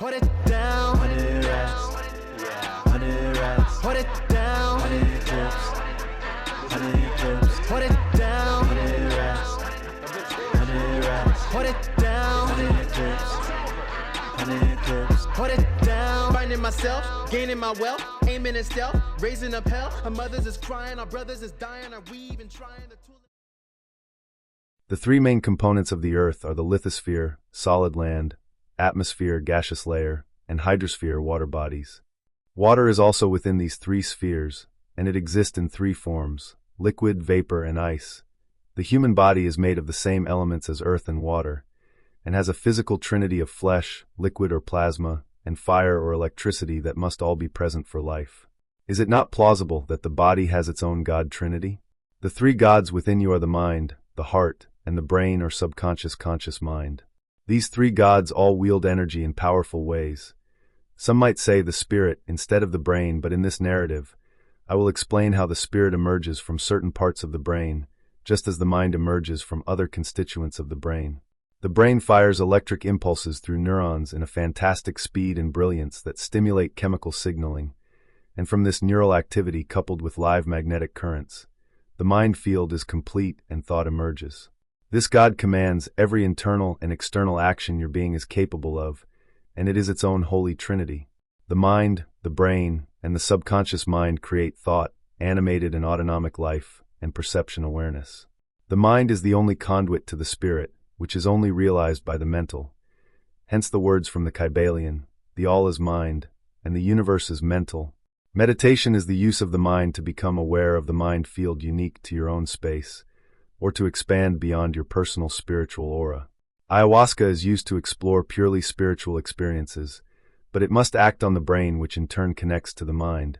Put it down. 100 reps. Yeah. 100 reps. Put it down. 100 clips. 100 clips. Put it down. 100 reps. 100 reps. Put it down. 100 clips. 100 clips. Put it down. Finding myself, gaining my wealth, aiming in stealth, raising up hell. Our mothers is crying, our brothers is dying, are we even trying to... The three main components of the Earth are the lithosphere, solid land, atmosphere, gaseous layer, and hydrosphere, water bodies. Water is also within these three spheres, and it exists in three forms: liquid, vapor, and ice. The human body is made of the same elements as earth and water, and has a physical trinity of flesh, liquid or plasma, and fire or electricity that must all be present for life. Is it not plausible that the body has its own God Trinity? The three gods within you are the mind, the heart, and the brain or subconscious conscious mind. These three gods all wield energy in powerful ways. Some might say the spirit instead of the brain, but in this narrative, I will explain how the spirit emerges from certain parts of the brain, just as the mind emerges from other constituents of the brain. The brain fires electric impulses through neurons in a fantastic speed and brilliance that stimulate chemical signaling, and from this neural activity coupled with live magnetic currents, the mind field is complete and thought emerges. This God commands every internal and external action your being is capable of, and it is its own holy trinity. The mind, the brain, and the subconscious mind create thought, animated and autonomic life, and perception awareness. The mind is the only conduit to the spirit, which is only realized by the mental. Hence the words from the Kybalion, the all is mind, and the universe is mental. Meditation is the use of the mind to become aware of the mind field unique to your own space, or to expand beyond your personal spiritual aura. Ayahuasca is used to explore purely spiritual experiences, but it must act on the brain, which in turn connects to the mind,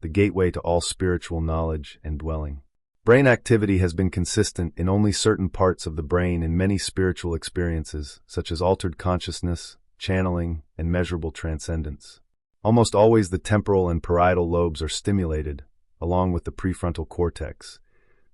the gateway to all spiritual knowledge and dwelling. Brain activity has been consistent in only certain parts of the brain in many spiritual experiences, such as altered consciousness, channeling, and measurable transcendence. Almost always the temporal and parietal lobes are stimulated, along with the prefrontal cortex.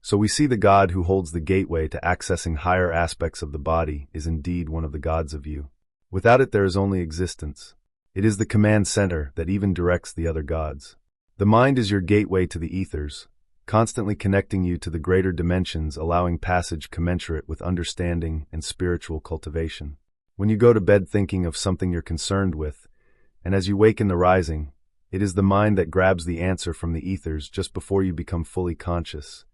So we see the God who holds the gateway to accessing higher aspects of the body is indeed one of the gods of you. Without it there is only existence. It is the command center that even directs the other gods. The mind is your gateway to the ethers, constantly connecting you to the greater dimensions, allowing passage commensurate with understanding and spiritual cultivation. When you go to bed thinking of something you're concerned with, and as you wake in the rising, it is the mind that grabs the answer from the ethers just before you become fully conscious.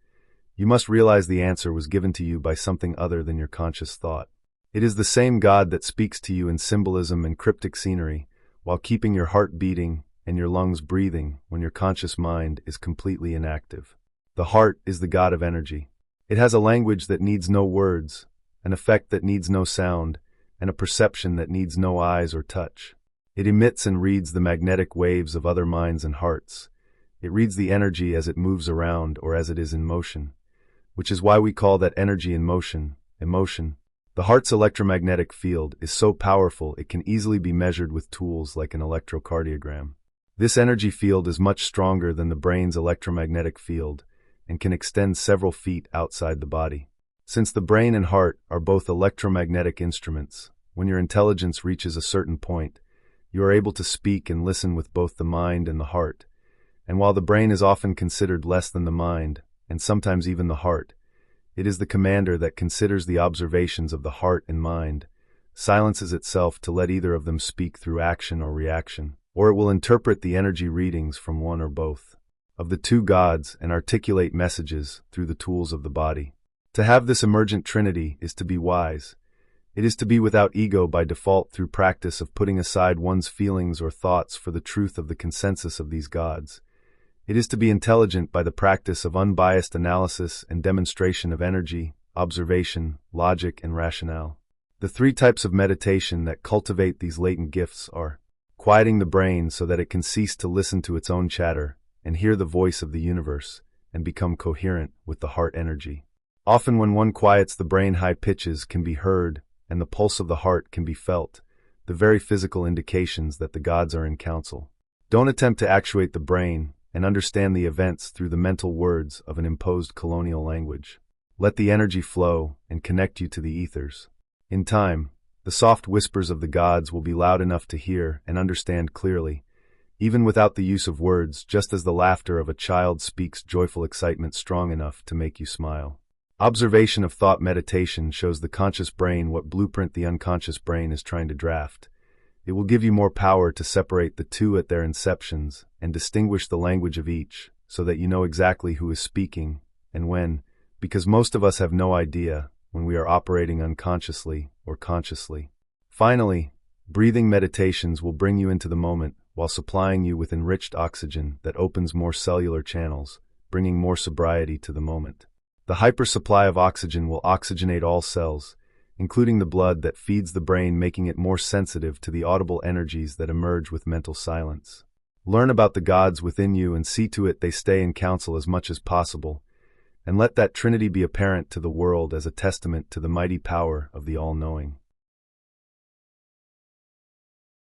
You must realize the answer was given to you by something other than your conscious thought. It is the same God that speaks to you in symbolism and cryptic scenery, while keeping your heart beating and your lungs breathing when your conscious mind is completely inactive. The heart is the God of energy. It has a language that needs no words, an effect that needs no sound, and a perception that needs no eyes or touch. It emits and reads the magnetic waves of other minds and hearts. It reads the energy as it moves around or as it is in motion, which is why we call that energy in motion, emotion. The heart's electromagnetic field is so powerful it can easily be measured with tools like an electrocardiogram. This energy field is much stronger than the brain's electromagnetic field and can extend several feet outside the body. Since the brain and heart are both electromagnetic instruments, when your intelligence reaches a certain point, you are able to speak and listen with both the mind and the heart. And while the brain is often considered less than the mind, and sometimes even the heart, it is the commander that considers the observations of the heart and mind, silences itself to let either of them speak through action or reaction, or it will interpret the energy readings from one or both of the two gods and articulate messages through the tools of the body. To have this emergent trinity is to be wise. It is to be without ego by default through practice of putting aside one's feelings or thoughts for the truth of the consensus of these gods. It is to be intelligent by the practice of unbiased analysis and demonstration of energy, observation, logic, and rationale. The three types of meditation that cultivate these latent gifts are quieting the brain so that it can cease to listen to its own chatter and hear the voice of the universe and become coherent with the heart energy. Often when one quiets the brain, high pitches can be heard and the pulse of the heart can be felt, the very physical indications that the gods are in council. Don't attempt to actuate the brain and understand the events through the mental words of an imposed colonial language. Let the energy flow and connect you to the ethers. In time, The soft whispers of the gods will be loud enough to hear and understand clearly, even without the use of words, just as the laughter of a child speaks joyful excitement strong enough to make you smile. Observation of thought meditation shows the conscious brain what blueprint the unconscious brain is trying to draft. It will give you more power to separate the two at their inceptions and distinguish the language of each, so that you know exactly who is speaking and when, because most of us have no idea when we are operating unconsciously or consciously. Finally, breathing meditations will bring you into the moment while supplying you with enriched oxygen that opens more cellular channels, bringing more sobriety to the moment. The hypersupply of oxygen will oxygenate all cells, including the blood that feeds the brain, making it more sensitive to the audible energies that emerge with mental silence. Learn about the gods within you and see to it they stay in council as much as possible, and let that trinity be apparent to the world as a testament to the mighty power of the all-knowing.